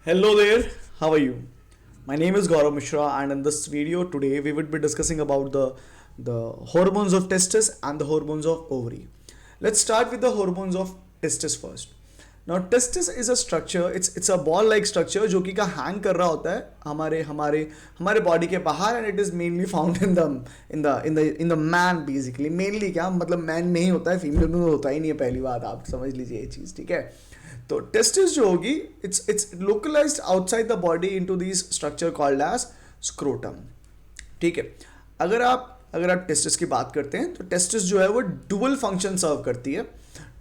Hello there, how are you? My name is Gaurav Mishra, and in this video today we would be discussing about the hormones of testis and the hormones of ovary. Let's start with the hormones of testis first. Now testis is a structure, it's a ball like structure जो कि का hang कर रहा होता है हमारे हमारे हमारे body के बाहर, and it is mainly found in the man basically. Mainly क्या मतलब man में ही होता है, female में होता ही नहीं है. पहली बात आप समझ लीजिए ये चीज़, ठीक है. तो टेस्टिस जो होगी it's localised outside the body into this structure called as scrotum. ठीक है. अगर आप टेस्टिस की बात करते हैं तो टेस्टिस जो है वो डुअल फंक्शन सर्व करती है.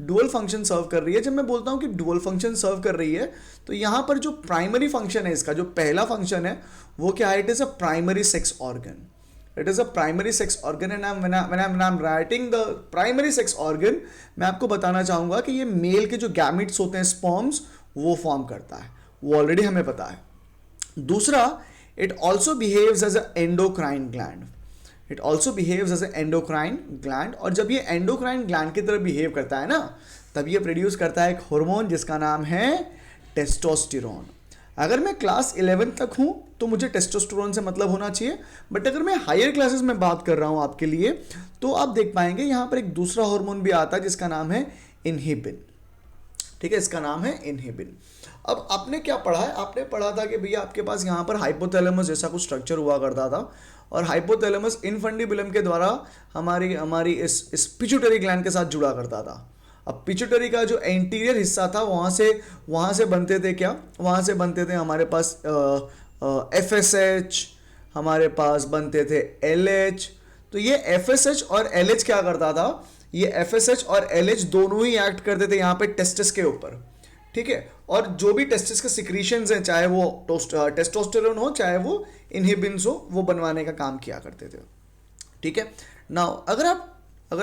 डुअल फंक्शन सर्व कर रही है. जब मैं बोलता हूँ कि डुअल फंक्शन सर्व कर रही है तो यहाँ पर जो प्राइमरी फंक्शन है, इसका जो पहला फंक्शन है वो क्या है? It is a primary sex organ. It is a primary sex organ, and when I'm writing the primary sex organ, मैं आपको बताना चाहूँगा कि ये मेल के जो गैमेट्स होते हैं, स्पर्म्स, वो फॉर्म करता है. वो ऑलरेडी हमें पता है. दूसरा, it also behaves as a endocrine gland. It also behaves as a endocrine gland. और जब ये endocrine gland की तरह बिहेव करता है ना, तब ये प्रोड्यूस करता है एक हार्मोन जिसका नाम है टेस्टोस्टेरोन. अगर मैं क्लास 11 तक हूँ तो मुझे टेस्टोस्टेरोन से मतलब होना चाहिए, बट अगर मैं हायर क्लासेस में बात कर रहा हूँ आपके लिए, तो आप देख पाएंगे यहाँ पर एक दूसरा हार्मोन भी आता है जिसका नाम है इनहिबिन. ठीक है, इसका नाम है इनहिबिन. अब आपने क्या पढ़ा है? आपने पढ़ा था कि भैया आपके पास यहाँ पर हाइपोथैलेमस जैसा कुछ स्ट्रक्चर हुआ करता था, और हाइपोथैलेमस इनफंडिबुलम के द्वारा हमारी इस पिट्यूटरी ग्लैंड के साथ जुड़ा करता था. अब पिट्यूटरी का जो एंटीरियर हिस्सा था वहाँ से बनते थे क्या? वहाँ से बनते थे हमारे पास FSH, हमारे पास बनते थे LH. तो ये FSH और LH क्या करता था? ये FSH और LH दोनों ही एक्ट करते थे यहाँ पे टेस्टिस के ऊपर. ठीक है. और जो भी टेस्टिस के सिक्रीशंस हैं, चाहे वो टेस्टोस्टेरोन हो चाहे वो इनहिबिन्स हो, वो बनवाने का काम किया करते थे. ठीक है. नाउ अगर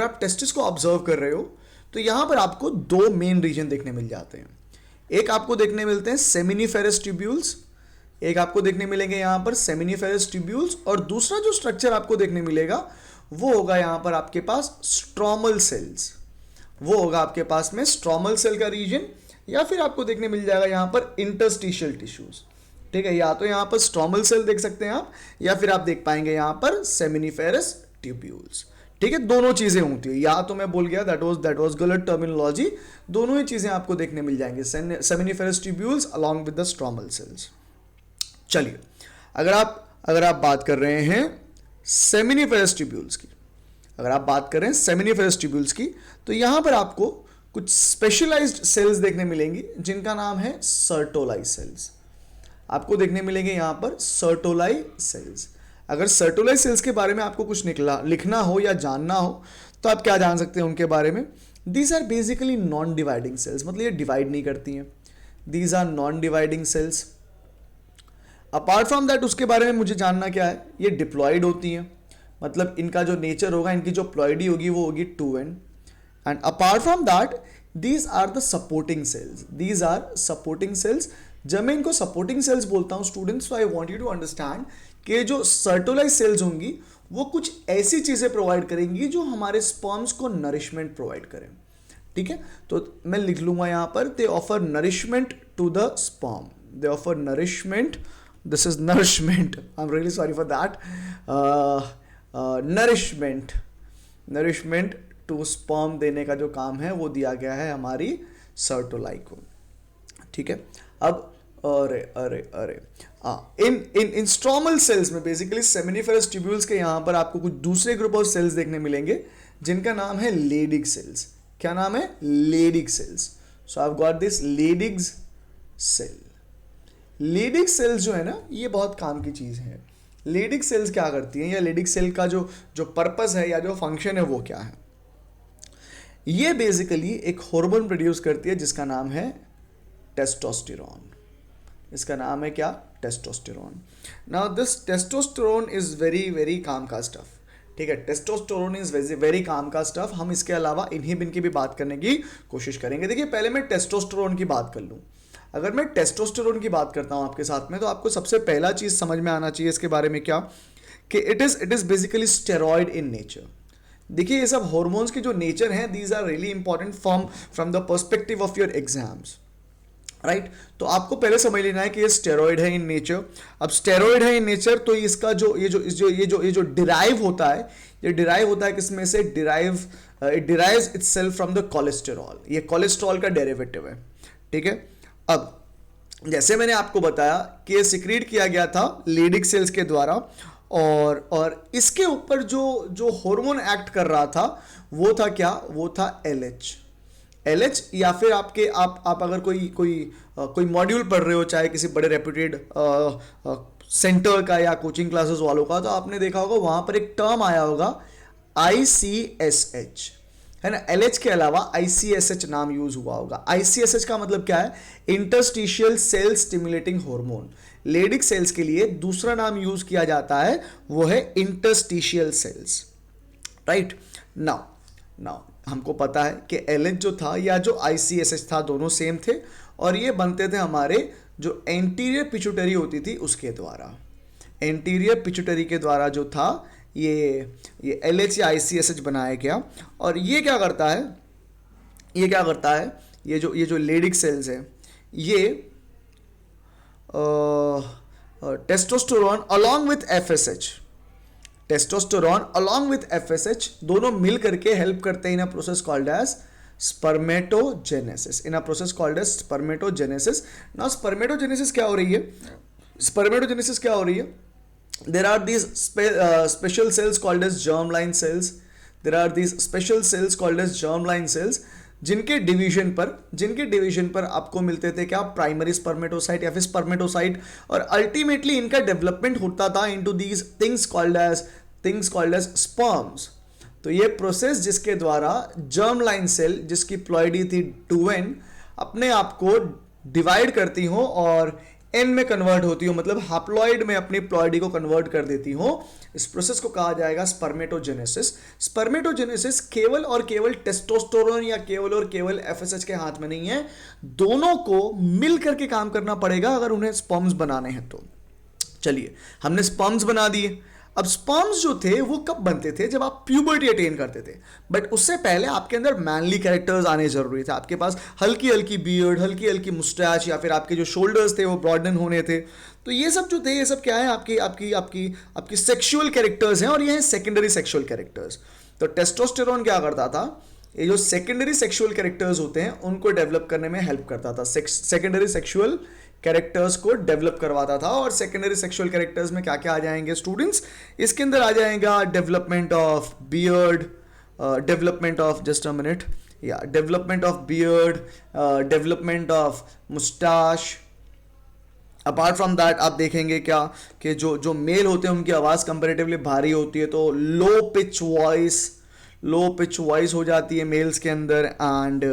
आप टेस्टिस को ऑब्जर्व कर रहे हो तो यहाँ पर आपको दो मेन रीजन देखने मिल जाते हैं. एक आपको देखने मिलते हैं सेमिनिफेरस ट्यूब्यूल्स, एक आपको देखने मिलेंगे यहाँ पर सेमिनिफेरस ट्यूब्यूल्स, और दूसरा जो स्ट्रक्चर आपको देखने मिलेगा वो होगा यहाँ पर आपके पास स्ट्रोमल सेल्स. वो होगा आपके पास में स्ट्रोमल सेल का रीजन, या फिर आपको देखने मिल जाएगा यहाँ पर इंटरस्टिशियल टिश्यूज. ठीक है. या तो यहाँ पर स्ट्रोमल सेल देख सकते हैं आप, या फिर आप देख पाएंगे यहाँ पर सेमिनिफेरस ट्यूब्यूल्स. ठीक है. दोनों चीजें होती है. या तो मैं बोल गया दैट वाज गलत टर्मिनोलॉजी. दोनों ही चीजें आपको देखने मिल जाएंगे, seminiferous tubules along with the stromal cells. चलिए, अगर आप बात कर रहे हैं सेमिनिफेरस ट्यूब्यूल्स की, अगर आप बात कर रहे हैं सेमिनिफेरस ट्यूब्यूल्स की, तो यहां पर आपको कुछ स्पेशलाइज्ड सेल्स देखने मिलेंगी जिनका नाम है सर्टोलाई सेल्स. आपको देखने मिलेंगे यहां पर सर्टोलाई सेल्स. अगर सर्टोलाई सेल्स के बारे में आपको कुछ लिखना हो या जानना हो तो आप क्या जान सकते हैं उनके बारे में? These are basically non dividing cells. मतलब ये डिवाइड नहीं करती हैं. These are non dividing cells. Apart from that उसके बारे में मुझे जानना क्या है? ये डिप्लॉइड होती हैं. मतलब इनका जो नेचर होगा, इनकी जो प्लॉइडी होगी वो होगी 2n. And apart from that these are the supporting cells. These are supporting cells. जब मैं इनको सपोर्टिंग सेल्स बोलता हूँ स्टूडेंट्स, तो I want you to understand कि जो सर्टोलाई सेल्स होंगी वो कुछ ऐसी चीज़ें प्रोवाइड करेंगी जो हमारे स्पर्म्स को नरिशमेंट प्रोवाइड करें. ठीक है. तो मैं लिख लूँगा यहाँ पर, they offer nourishment to the sperm. They offer nourishment. This is nourishment. I'm really sorry for that. Nourishment to sperm देने का जो काम है वो दिया गया है हमारी सर्टोलाई को. ठीक है. अब अरे इन स्ट्रोमल सेल्स में बेसिकली सेमिनिफेरस ट्यूब्यूल्स के यहाँ पर आपको कुछ दूसरे ग्रुप ऑफ सेल्स देखने मिलेंगे जिनका नाम है लेडिग सेल्स. क्या नाम है? Leydig cells. So I have got this Leydig cell. Leydig cells जो है ना, ये बहुत काम की चीज़ है. लेडिग सेल्स क्या करती हैं, या लेडिग सेल का जो पर्पस है या जो फंक्शन है वो क्या है? ये बेसिकली एक हार्मोन प्रोड्यूस करती है जिसका नाम है टेस्टोस्टेरोन. इसका नाम है क्या? Testosterone. Now this testosterone is very very calm का स्टफ. ठीक है. टेस्टोस्टेरोन इज वेरी काम का स्टफ. हम इसके अलावा इनहिबिन की भी बात करने की कोशिश करेंगे. देखिए, पहले मैं टेस्टोस्टेरोन की बात कर लूँ. अगर मैं टेस्टोस्टेरोन की बात करता हूं आपके साथ में, तो आपको सबसे पहला चीज समझ में आना चाहिए इसके बारे में क्या, कि it is basically steroid in nature. देखिए, ये सब हॉर्मोन्स के जो नेचर हैं, these are really important from the perspective of your exams. Right तो आपको पहले समझ लेना है कि ये स्टेरॉइड है इन नेचर। अब स्टेरॉइड है इन नेचर तो इसका जो ये जो डिराइव होता है, ये डिराइव होता है किसमें से, it derives itself from the cholesterol. ये कोलेस्ट्रॉल का डेरिवेटिव है, ठीक है। अब जैसे मैंने आपको बताया कि ये सिक्रीट किया गया था लेडिक सेल्स के द्वारा, और इसके ऊपर जो हार्मोन एक्ट कर रहा था वो था क्या, वो था LH या फिर आप अगर कोई मॉड्यूल पढ़ रहे हो, चाहे किसी बड़े रेप्यूटेड सेंटर का या कोचिंग क्लासेस वालों का, तो आपने देखा होगा वहां पर एक टर्म आया होगा ICSH, है ना। LH के अलावा ICSH नाम यूज हुआ होगा। ICSH का मतलब क्या है, interstitial cell stimulating hormone. Leydig cells के लिए दूसरा नाम यूज किया जाता है, वो है इंटरस्टिशियल सेल्स, राइट। नाउ हमको पता है कि LH जो था या जो ICSH था दोनों सेम थे, और ये बनते थे हमारे जो एंटीरियर पिट्यूटरी होती थी उसके द्वारा। एंटीरियर पिट्यूटरी के द्वारा जो था ये LH या ICSH बनाया गया। और ये क्या करता है, ये जो लेडिक सेल्स है, ये testosterone along with FSH, testosterone along with FSH दोनों मिल करके हेल्प करते हैं in a process called as spermatogenesis. In a process called as spermatogenesis. Now spermatogenesis क्या हो रही है, स्पर्मेटोजेनेसिस क्या हो रही है, there are these special cells called as germline cells. There are these special cells called as germline cells जिनके division पर आपको मिलते थे क्या, प्राइमरी स्पर्मेटोसाइट या फिर स्पर्मेटोसाइट, और अल्टीमेटली इनका डेवलपमेंट होता था into these things called as sperms. तो ये प्रोसेस जिसके द्वारा जर्मलाइन सेल जिसकी प्लॉइडी थी 2n अपने आप को डिवाइड करती हो और एन में कन्वर्ट होती हो, मतलब हैप्लॉइड में अपनी प्लॉइडी को कन्वर्ट कर देती हो, इस प्रोसेस को कहा जाएगा स्पर्मेटोजेनेसिस। स्पर्मेटोजेनेसिस केवल और केवल टेस्टोस्टेरोन या केवल और केवल FSH के हाथ में नहीं है, दोनों को मिल करके काम करना पड़ेगा अगर उन्हें स्पर्म्स बनाने हैं तो। चलिए हमने स्पर्म्स बना दिए। अब स्पर्म्स जो थे वो कब बनते थे, जब आप प्यूबर्टी अटेन करते थे, बट उससे पहले आपके अंदर मैनली कैरेक्टर्स आने जरूरी थे। आपके पास हल्की हल्की बियर्ड, हल्की हल्की मुस्टैच, या फिर आपके जो शोल्डर्स थे वो ब्रॉडन होने थे। तो ये सब जो थे, ये सब क्या है, आपकी सेक्सुअल कैरेक्टर्स हैं, और ये हैं सेकेंडरी सेक्सुअल कैरेक्टर्स। तो टेस्टोस्टेरोन क्या करता था, ये जो सेकेंडरी सेक्सुअल कैरेक्टर्स होते हैं उनको डेवलप करने में हेल्प करता था, सेकेंडरी सेक्सुअल कैरेक्टर्स को डेवलप करवाता था। और सेकेंडरी सेक्सुअल कैरेक्टर्स में क्या क्या आ जाएंगे स्टूडेंट्स, इसके अंदर आ जाएगा development of beard, development of just a minute या development of beard, development of moustache. Apart from that आप देखेंगे क्या कि जो मेल होते हैं उनकी आवाज़ कंपेरेटिवली भारी होती है, तो लो पिच वॉइस हो जाती है मेल्स के अंदर। एंड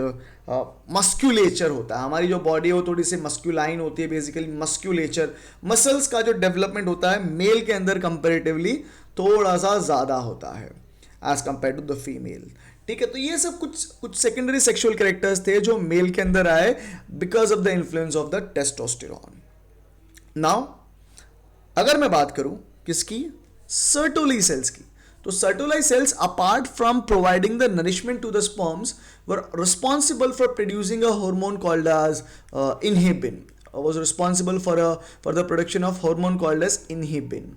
मस्क्यूलेचर होता है, हमारी जो बॉडी है वो थोड़ी सी मस्क्यूलाइन होती है, बेसिकली मस्क्यूलेचर मसल्स का जो डेवलपमेंट होता है मेल के अंदर कंपेरेटिवली थोड़ा सा ज़्यादा होता है as compared to the female, ठीक है। तो ये सब कुछ सेकेंडरी सेक्सुअल कैरेक्टर्स थे जो मेल के अंदर आए because of the influence of the testosterone. Now अगर मैं बात करूं किसकी, सर्टोली सेल्स की, तो Sertoli cells apart from providing the nourishment to the sperms were responsible for producing a hormone called as inhibin, was responsible for the production of hormone called as inhibin,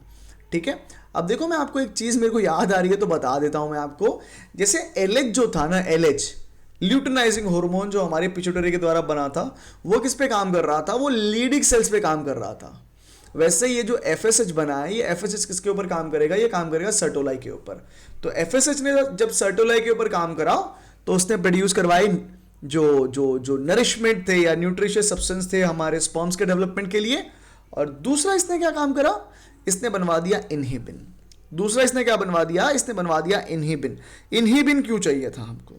ठीक है। अब देखो मैं आपको एक चीज मेरे को याद आ रही है तो बता देता हूं मैं आपको। जैसे LH जो था ना, LH ल्यूटिनाइजिंग हार्मोन जो हमारे पिट्यूटरी के द्वारा बना था, वो किस पे काम कर रहा था, वो लीडिक सेल्स पे काम कर रहा था। वैसे ये जो FSH बना है, ये FSH किसके ऊपर काम करेगा, ये काम करेगा सर्टोलाई के ऊपर। तो FSH ने जब सर्टोलाई के ऊपर काम करा तो उसने प्रोड्यूस करवाई जो नरिशमेंट थे या न्यूट्रिशियस सब्सटेंस थे हमारे स्पर्म्स के डेवलपमेंट के लिए। और दूसरा इसने क्या काम करा, इसने बनवा दिया इनहिबिन। दूसरा इसने क्या बनवा दिया, इसने बनवा दिया इनहिबिन। इनहिबिन क्यों चाहिए था हमको,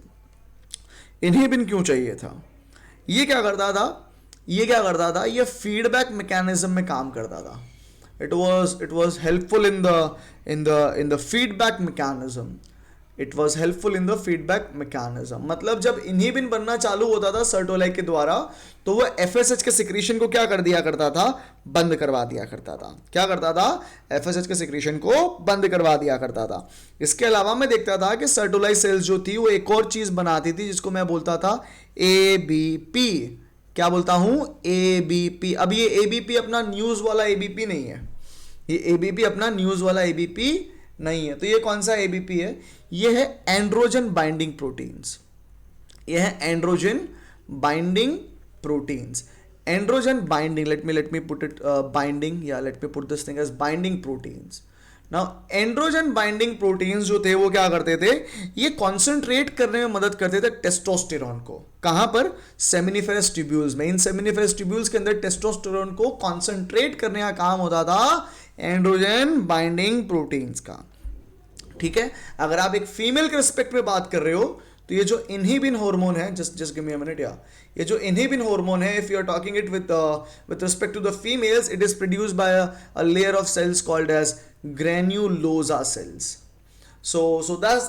इनहिबिन क्यों चाहिए था, ये क्या करता था, ये फीडबैक मैकेनिज्म में काम करता था। It was helpful in the feedback mechanism, it was helpful in the feedback mechanism. मतलब जब इनहिबिन बनना चालू होता था सर्टोलाई के द्वारा, तो वो FSH के सिक्रीशन को क्या कर दिया करता था, बंद करवा दिया करता था। क्या करता था, FSH के सिक्रीशन को बंद करवा दिया करता था। इसके अलावा मैं देखता था कि सर्टोलाई सेल्स जो थी वो एक और चीज बनाती थी जिसको मैं बोलता था ABP, क्या बोलता हूं, एबीपी। अब ये एबीपी अपना न्यूज वाला एबीपी नहीं है, ये एबीपी अपना न्यूज वाला एबीपी नहीं है। तो ये कौन सा एबीपी है, ये है एंड्रोजन बाइंडिंग प्रोटीन्स, ये है androgen binding proteins. Androgen binding, let me put it binding, yeah, let me put this thing as binding proteins. Now androgen binding proteins जो थे वो क्या करते थे, ये कॉन्सेंट्रेट करने में मदद करते थे टेस्टोस्टेरॉन को। कहां पर, सेमिनिफेरस ट्यूब्यूल्स में। इन सेमिनिफेरस ट्यूब्यूल्स के अंदर टेस्टोस्टेरॉन को कॉन्सेंट्रेट करने का काम होता था एंड्रोजन बाइंडिंग प्रोटीन्स का। ठीक है, अगर आप एक फीमेल के रिस्पेक्ट में बात कर रहे हो तो ये जो इनहिबिन हार्मोन है, just give me a minute, या ये जो इनहिबिन हार्मोन है, if you are talking it with respect to the females, it is produced by a layer of cells called as granulosa cells. So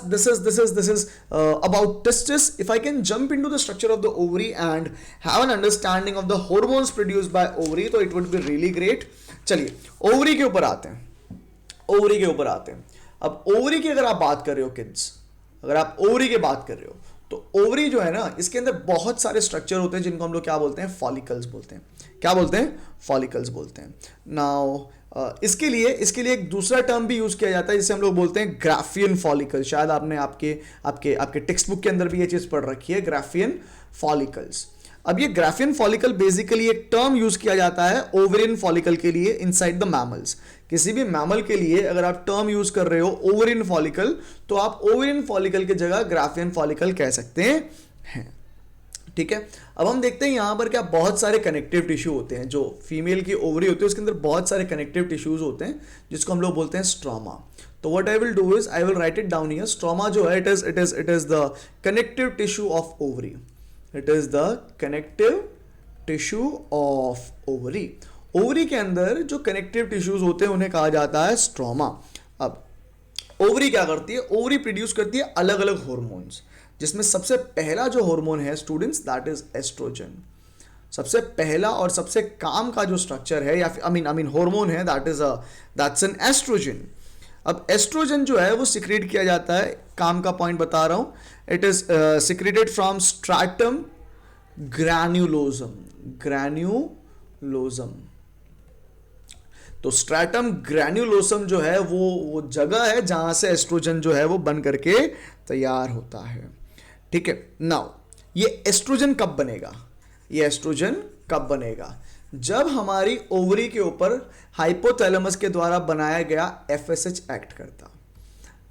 this is about testis. If I can jump into the structure of the ovary and have an understanding of the hormones produced by ovary, तो it would be really great. चलिए ovary के ऊपर आते हैं, ovary के ऊपर आते हैं। अब ओवरी की अगर आप बात कर रहे हो किड्स, अगर आप ओवरी की बात कर रहे हो तो ओवरी जो है ना, इसके अंदर बहुत सारे स्ट्रक्चर होते हैं जिनको हम लोग क्या बोलते हैं, फॉलिकल्स बोलते हैं। क्या बोलते हैं, फॉलिकल्स बोलते हैं। नाउ इसके लिए एक दूसरा टर्म भी यूज किया जाता है जिसे हम लोग बोलते हैं ग्राफियन फॉलिकल। शायद आपने आपके टेक्स्ट बुक के अंदर भी ये चीज पढ़ रखी है, ग्राफियन फॉलिकल्स। अब ये ग्राफियन फॉलिकल बेसिकली एक टर्म यूज किया जाता है ओवरियन फॉलिकल के लिए इनसाइड द मैमल्स। किसी भी मैमल के लिए अगर आप टर्म यूज कर रहे हो ओवरियन फॉलिकल, तो आप ओवरियन फॉलिकल की जगह ग्राफियन फॉलिकल कह सकते हैं। ठीक है, अब हम देखते हैं यहां पर क्या बहुत सारे कनेक्टिव टिश्यू होते हैं। जो फीमेल की ओवरी होती है उसके अंदर बहुत सारे कनेक्टिव टिश्यूज होते हैं जिसको हम लोग बोलते हैं स्ट्रोमा। तो what I will do is I will write it down here. Stroma जो है, it is the connective tissue of ovary. It is the connective tissue of ovary. Ovary के अंदर जो कनेक्टिव टिश्यूज होते हैं उन्हें कहा जाता है स्ट्रोमा। अब ओवरी क्या करती है, ओवरी प्रोड्यूस करती है अलग अलग हॉर्मोन्स, जिसमें सबसे पहला जो हार्मोन है स्टूडेंट्स, दैट इज एस्ट्रोजन। सबसे पहला और सबसे काम का जो स्ट्रक्चर है या आई मीन हार्मोन है, दैट्स एन एस्ट्रोजन। अब एस्ट्रोजन जो है वो सिक्रेट किया जाता है, काम का पॉइंट बता रहा हूं। It is secreted from stratum granulosum. Granulosum, तो स्ट्रैटम ग्रैन्युलोसम जो है वो जगह है जहां से एस्ट्रोजन जो है वो बन करके तैयार होता है। ठीक है, नाउ ये एस्ट्रोजन कब बनेगा, ये एस्ट्रोजन कब बनेगा, जब हमारी ओवरी के ऊपर हाइपोथैलेमस के द्वारा बनाया गया एफएसएच एक्ट करता।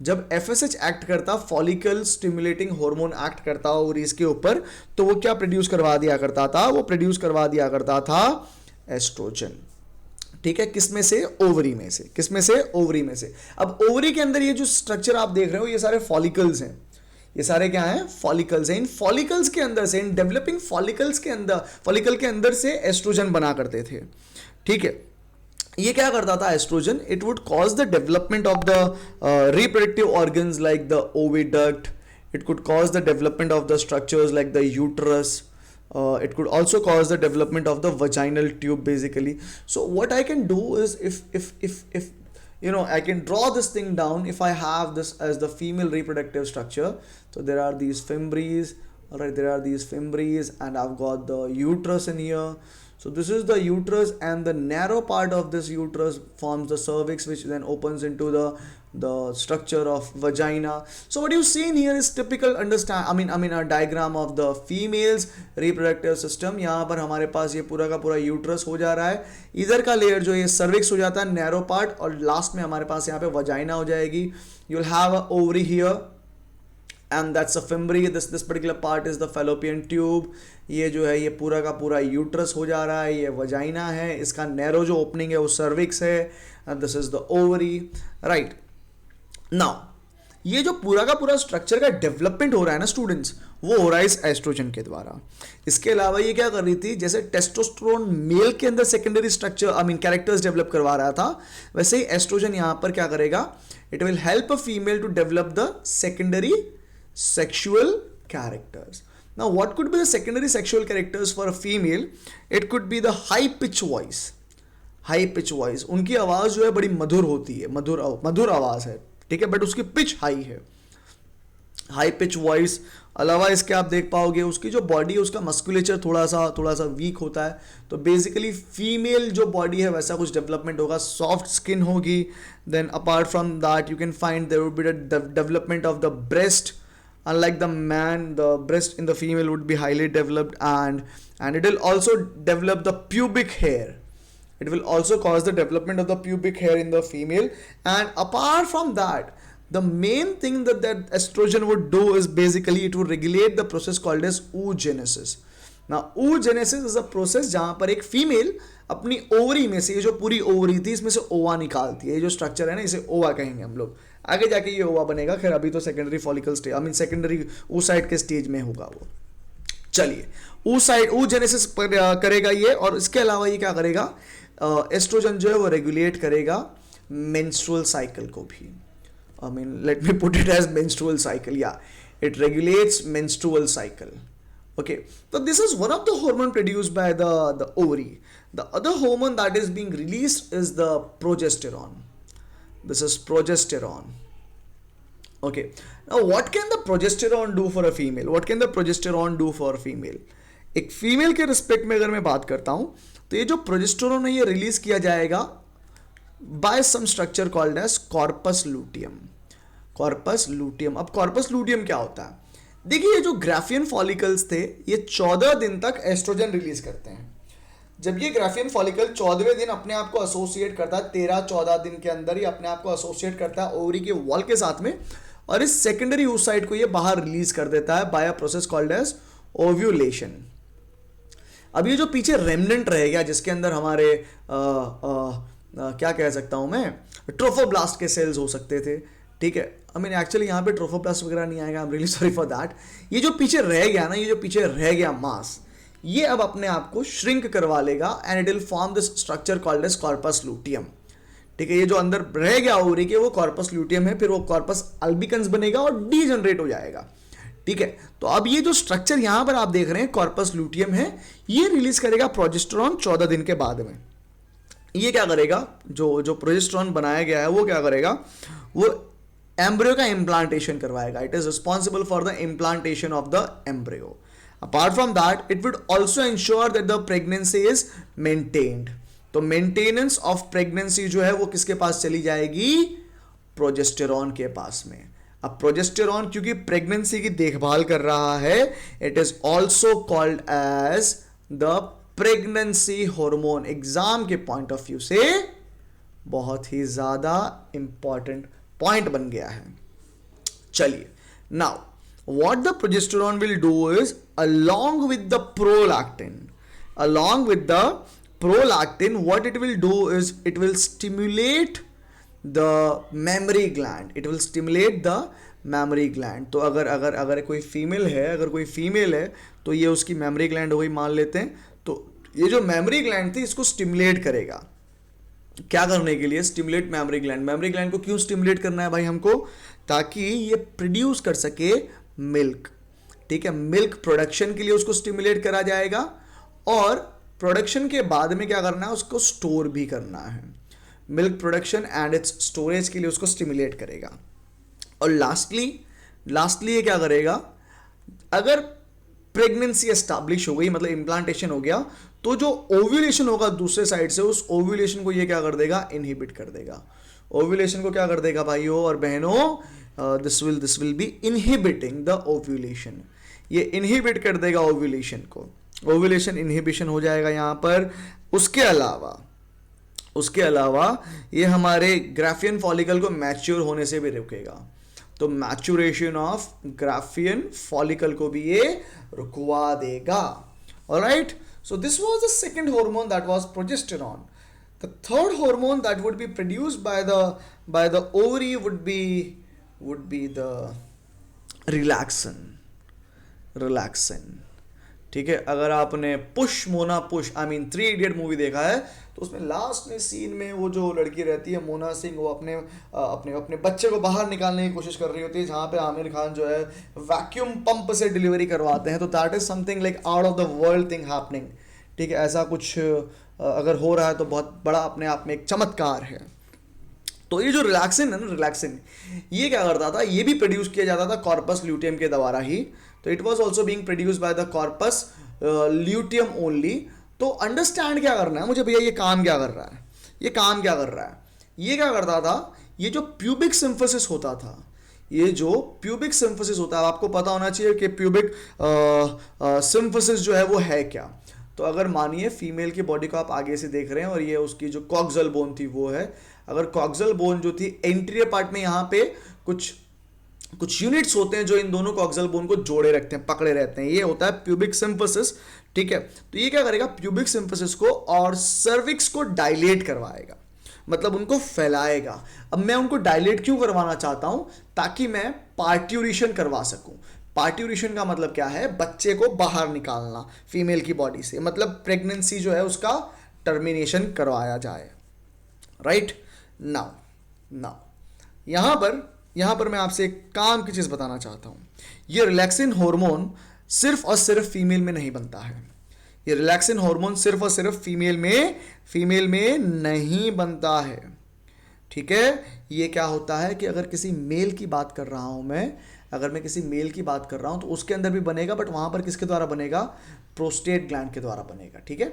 जब एफएसएच एक्ट करता, फॉलिकल स्टिमुलेटिंग हार्मोन एक्ट करता ओवरीज के ऊपर, तो वो क्या प्रोड्यूस करवा दिया करता था, वो प्रोड्यूस करवा दिया करता था एस्ट्रोजन। ठीक है, किसमें से, ओवरी में से। किसमें से, ओवरी में से। अब ओवरी के अंदर ये जो स्ट्रक्चर आप देख रहे हो ये सारे फॉलिकल्स हैं। ये सारे क्या हैं, फॉलिकल्स हैं। इन फॉलिकल्स के अंदर से, इन डेवलपिंग फॉलिकल्स के अंदर, फॉलिकल के अंदर से एस्ट्रोजन बना करते थे। ठीक है, ये क्या करता था estrogen, it would cause the development of the reproductive organs like the oviduct, it could cause the development of the structures like the uterus, it could also cause the development of the vaginal tube basically. So what I can do is if you know, I can draw this thing down. If I have this as the female reproductive structure, so there are these fimbriae, all right, there are these fimbriae and I've got the uterus in here. So this is the uterus and the narrow part of this uterus forms the cervix, which then opens into the structure of vagina. So what you see in here is typical I mean a diagram of the female's reproductive system. यहाँ पर हमारे पास ये पूरा का पूरा uterus हो जा रहा है, इधर का लेयर जो ये सर्विक्स हो जाता है, नैरो पार्ट, और लास्ट में हमारे पास यहाँ पे वजाइना हो जाएगी. You will have a ovary here and that's a fimbri. This particular part is the fallopian tube. ये जो है ये पूरा का पूरा यूट्रस हो जा रहा है, ये वजाइना है, इसका नैरो जो ओपनिंग है वो सर्विक्स है, and this is the ovary, right? Now ये जो पूरा का पूरा स्ट्रक्चर का डेवलपमेंट हो रहा है ना स्टूडेंट्स, वो हो रहा है इस एस्ट्रोजन के द्वारा. इसके अलावा ये क्या कर रही थी, जैसे टेस्टोस्टेरोन मेल के अंदर सेकेंडरी स्ट्रक्चर कैरेक्टर्स डेवलप करवा रहा था, वैसे ही एस्ट्रोजन यहां पर क्या करेगा, it will help a female to develop the secondary sexual characters. Now what could be the secondary sexual characters for a female? It could be the high pitch voice. High pitch voice, उनकी आवाज जो है बड़ी मधुर होती है, मधुर आवाज है, ठीक है, बट उसकी पिच हाई है. High pitch voice. अलावा इसके आप देख पाओगे उसकी जो बॉडी है उसका मस्कुलेचर थोड़ा सा वीक होता है। तो बेसिकली फीमेल जो बॉडी है वैसा कुछ डेवलपमेंट होगा, सॉफ्ट स्किन होगी। Then apart from that you can find there would be the development of the breast. Unlike the man, the breast in the female would be highly developed, and it will also develop the pubic hair. It will also cause the development of the pubic hair in the female. And apart from that, the main thing that estrogen would do is basically it would regulate the process called as oogenesis. Now oogenesis is a process जहाँ पर एक female अपनी ovary में से, ये जो पूरी ovary थी इसमें से ओवा निकालती है। ये जो स्ट्रक्चर है ना इसे ओवा कहेंगे हम लोग। आगे जाके ये ओवा बनेगा, खैर अभी तो secondary follicle stage, I mean secondary oocyte के स्टेज में होगा वो। चलिए oocyte oogenesis करेगा ये, और इसके अलावा ये क्या करेगा, एस्ट्रोजन जो है वो रेगुलेट करेगा मेंस्ट्रुअल साइकिल को भी। I mean, let me put it as menstrual cycle. Yeah, it regulates menstrual cycle. Okay, so this is one of the hormone produced by the ovary. The other hormone that is being released is the progesterone. This is progesterone. Okay, now what can the progesterone do for a female? What can the progesterone do for a female? एक female के respect में अगर मैं बात करता हूँ तो ये जो प्रोजेस्टेरोन है ये रिलीज किया जाएगा by some structure called as corpus luteum. corpus luteum, अब corpus luteum क्या होता है? देखिए ये जो ग्राफियन फॉलिकल्स थे ये 14 दिन तक एस्ट्रोजन रिलीज करते हैं। जब ये ग्राफियन फॉलिकल 14वें दिन अपने आप को एसोसिएट करता है, 13-14 दिन के अंदर ही अपने आप को एसोसिएट करता है ओवरी के वॉल के साथ में, और इस सेकेंडरी oocyte को ये बाहर रिलीज कर देता है by a process called as ovulation. अब ये जो पीछे रेमनेंट रह गया जिसके अंदर हमारे क्या कह सकता हूं मैं, ट्रोफोब्लास्ट के सेल्स हो सकते थे, ठीक है। आई मीन एक्चुअली यहाँ पे ट्रोफोब्लास्ट वगैरह नहीं आएगा, I am really sorry for that. ये जो पीछे रह गया ना, ये जो पीछे रह गया मास, ये अब अपने आप को श्रिंक करवा लेगा and it will form this structure called as corpus luteum, ठीक है। ये जो अंदर रह गया ओवरी के वो कॉर्पस लूटियम है, फिर वो कॉर्पस अल्बिकन्स बनेगा और डीजनरेट हो जाएगा, ठीक है। तो अब ये जो स्ट्रक्चर यहां पर आप देख रहे हैं कॉर्पस लूटियम है, ये रिलीज करेगा प्रोजेस्टेरोन 14 दिन के बाद में। ये क्या करेगा, जो प्रोजेस्टेरोन बनाया गया है वो क्या करेगा, वो एम्ब्रियो का इम्प्लांटेशन करवाएगा। It is responsible for the implantation of the embryo. Apart from that it would also ensure that the pregnancy is maintained. तो मेंटेनेंस ऑफ प्रेगनेंसी जो है वो किसके पास चली जाएगी, प्रोजेस्टेरोन के पास में। अब प्रोजेस्टेरोन क्योंकि प्रेगनेंसी की देखभाल कर रहा है, it is also called as the pregnancy hormone. Exam के पॉइंट ऑफ व्यू से बहुत ही ज्यादा इंपॉर्टेंट पॉइंट बन गया है। चलिए now what the progesterone will do is along with the prolactin what it will do is it will stimulate the mammary gland. It will stimulate the mammary gland. तो अगर कोई फीमेल है तो ये उसकी मेमरी ग्लैंड हो गई मान लेते हैं। तो ये जो मेमरी ग्लैंड थी इसको स्टिमुलेट करेगा, क्या करने के लिए, stimulate mammary gland. Mammary gland को क्यों स्टिमुलेट करना है भाई हमको, ताकि ये प्रोड्यूस कर सके मिल्क, ठीक है। मिल्क प्रोडक्शन के लिए उसको स्टिमुलेट करा जाएगा, और प्रोडक्शन के बाद में क्या करना है, उसको स्टोर भी करना है। Milk production and it's storage के लिए उसको स्टिमुलेट करेगा। और लास्टली ये क्या करेगा, अगर प्रेगनेंसी एस्टैब्लिश हो गई, मतलब इम्प्लांटेशन हो गया, तो जो ओव्यूलेशन होगा दूसरे साइड से, उस ओव्यूलेशन को ये क्या कर देगा, इनहिबिट कर देगा। ओव्यूलेशन को क्या कर देगा भाइयों और बहनों, this will be inhibiting the ovulation. ये इनहिबिट कर देगा ओव्यूलेशन को, ओव्यूलेशन इनहिबिशन हो जाएगा यहाँ पर। उसके अलावा ये हमारे ग्राफियन फॉलिकल को मैच्योर होने से भी रोकेगा। तो मैच्योरेशन ऑफ ग्राफियन फॉलिकल को भी ये रुकवा देगा। Alright, so this was the second hormone, that was progesterone. The third hormone that would be produced by the ovary would be the relaxin, ठीक है। अगर आपने push Mona push I mean 3 idiot movie देखा है तो उसमें लास्ट में scene में वो जो लड़की रहती है मोना सिंह, वो अपने बच्चे को बाहर निकालने की कोशिश कर रही होती है, जहाँ पे आमिर खान जो है वैक्यूम पंप से डिलीवरी करवाते हैं। तो that is something like out of the world thing happening, ठीक है। ऐसा कुछ अगर हो रहा है तो बहुत बड़ा अपने आप में एक चमत्कार है। तो ये जो रिलैक्सिन है ना, रिलैक्सिन ये क्या करता था, ये भी प्रोड्यूस किया जाता था कॉर्पस ल्यूटियम के द्वारा ही। तो it was also being produced by the corpus luteum only. तो अंडरस्टैंड क्या करना है मुझे भैया, ये काम क्या कर रहा है, ये काम क्या कर रहा है, ये क्या करता था, ये जो प्यूबिक सिम्फोसिस होता था, ये जो प्यूबिक सिम्फोसिस होता है, आपको पता होना चाहिए कि प्यूबिक सिम्फोसिस जो है वो है क्या। तो अगर मानिए फीमेल की बॉडी को आप आगे से देख रहे हैं और ये उसकी जो कॉक्सल बोन थी वो है, अगर कॉक्सल बोन जो थी एंटीरियर पार्ट में यहाँ पे कुछ कुछ यूनिट्स होते हैं जो इन दोनों कॉक्सल बोन को जोड़े रखते हैं, पकड़े रहते हैं, ये होता है प्यूबिक सिम्फोसिस। ठीक है, तो ये क्या करेगा, प्यूबिक सिम्फोसिस को और सर्विक्स को डायलेट करवाएगा, मतलब उनको फैलाएगा। अब मैं उनको डायलेट क्यों करवाना चाहता हूं, ताकि मैं पार्ट्यूरेशन करवा सकूं। पार्ट्यूरेशन का मतलब क्या है, बच्चे को बाहर निकालना फीमेल की बॉडी से, मतलब प्रेगनेंसी जो है उसका टर्मिनेशन करवाया जाए। राइट नाउ यहां पर मैं आपसे एक काम की चीज बताना चाहता हूं। ये रिलैक्सिन हार्मोन सिर्फ और सिर्फ फीमेल में नहीं बनता है। ये रिलैक्सिन हार्मोन सिर्फ और सिर्फ फीमेल में नहीं बनता है। ठीक है, ये क्या होता है कि अगर किसी मेल की बात कर रहा हूं मैं, अगर मैं किसी मेल की बात कर रहा हूं तो उसके अंदर भी बनेगा, बट वहां पर किसके द्वारा बनेगा, प्रोस्टेट ग्लैंड के द्वारा बनेगा। ठीक है,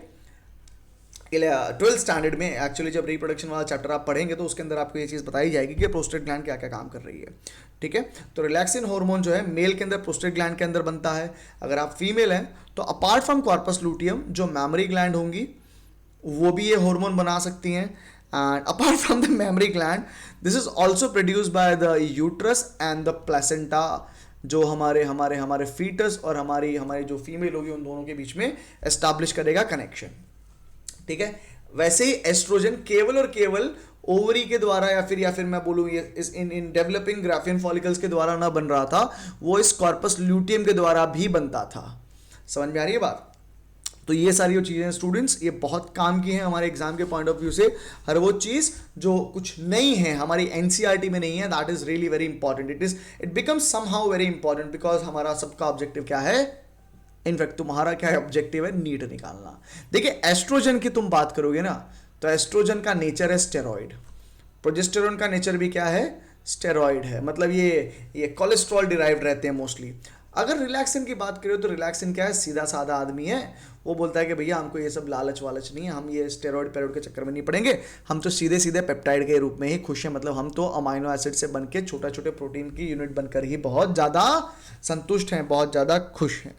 12th स्टैंडर्ड में एक्चुअली जब रिप्रोडक्शन वाला चैप्टर आप पढ़ेंगे तो उसके अंदर आपको ये चीज़ बताई जाएगी कि प्रोस्टेट ग्लैंड क्या क्या काम कर रही है। ठीक है, तो रिलैक्सिन हार्मोन जो है मेल के अंदर प्रोस्टेट ग्लैंड के अंदर बनता है। अगर आप फीमेल हैं तो अपार्ट फ्रॉम कॉर्पस लूटियम जो मैमरी ग्लैंड होंगी वो भी ये हार्मोन बना सकती हैं। And apart from the mammary gland this is also produced by the uterus and the placenta, जो हमारे फीटस और हमारी जो फीमेल होगी उन दोनों के बीच में एस्टैब्लिश करेगा कनेक्शन। ठीक है, वैसे ही एस्ट्रोजन केवल और केवल ओवरी के द्वारा या फिर मैं बोलूँ इन डेवलपिंग ग्राफियन फॉलिकल्स के द्वारा ना बन रहा था, वो इस कॉर्पस ल्यूटियम के द्वारा भी बनता था। समझ में आ रही है बात। तो ये सारी जो चीज़ें स्टूडेंट्स ये बहुत काम की हैं हमारे एग्जाम के पॉइंट ऑफ व्यू से। हर वो चीज़ जो कुछ नहीं है हमारी एनसीईआरटी में नहीं है, that is really very important. It becomes somehow very important because हमारा सबका ऑब्जेक्टिव क्या है, इनफैक्ट तुम्हारा क्या है ऑब्जेक्टिव है, नीट निकालना। देखिए एस्ट्रोजन की तुम बात करोगे ना तो एस्ट्रोजन का नेचर है स्टेरॉइड, प्रोजेस्टेरोन का नेचर भी क्या है, स्टेरॉइड है, मतलब ये कोलेस्ट्रॉल डिराइव्ड रहते हैं मोस्टली। अगर रिलैक्सिन की बात करें तो रिलैक्सिन क्या है, सीधा साधा आदमी है, वो बोलता है कि भैया हमको ये सब लालच वालच नहीं है, हम ये स्टेरॉइड पेरॉइड के चक्कर में नहीं पड़ेंगे, हम तो सीधे सीधे पेप्टाइड के रूप में ही खुश हैं, मतलब हम तो अमाइनो एसिड से बन के छोटे छोटे प्रोटीन की यूनिट बनकर ही बहुत ज़्यादा संतुष्ट हैं, बहुत ज़्यादा खुश हैं।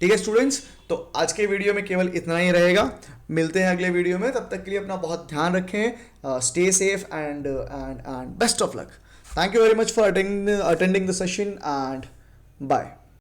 ठीक है स्टूडेंट्स, तो आज के वीडियो में केवल इतना ही रहेगा। मिलते हैं अगले वीडियो में, तब तक के लिए अपना बहुत ध्यान रखें, stay safe and best of luck. Thank you very much for attending the session and bye.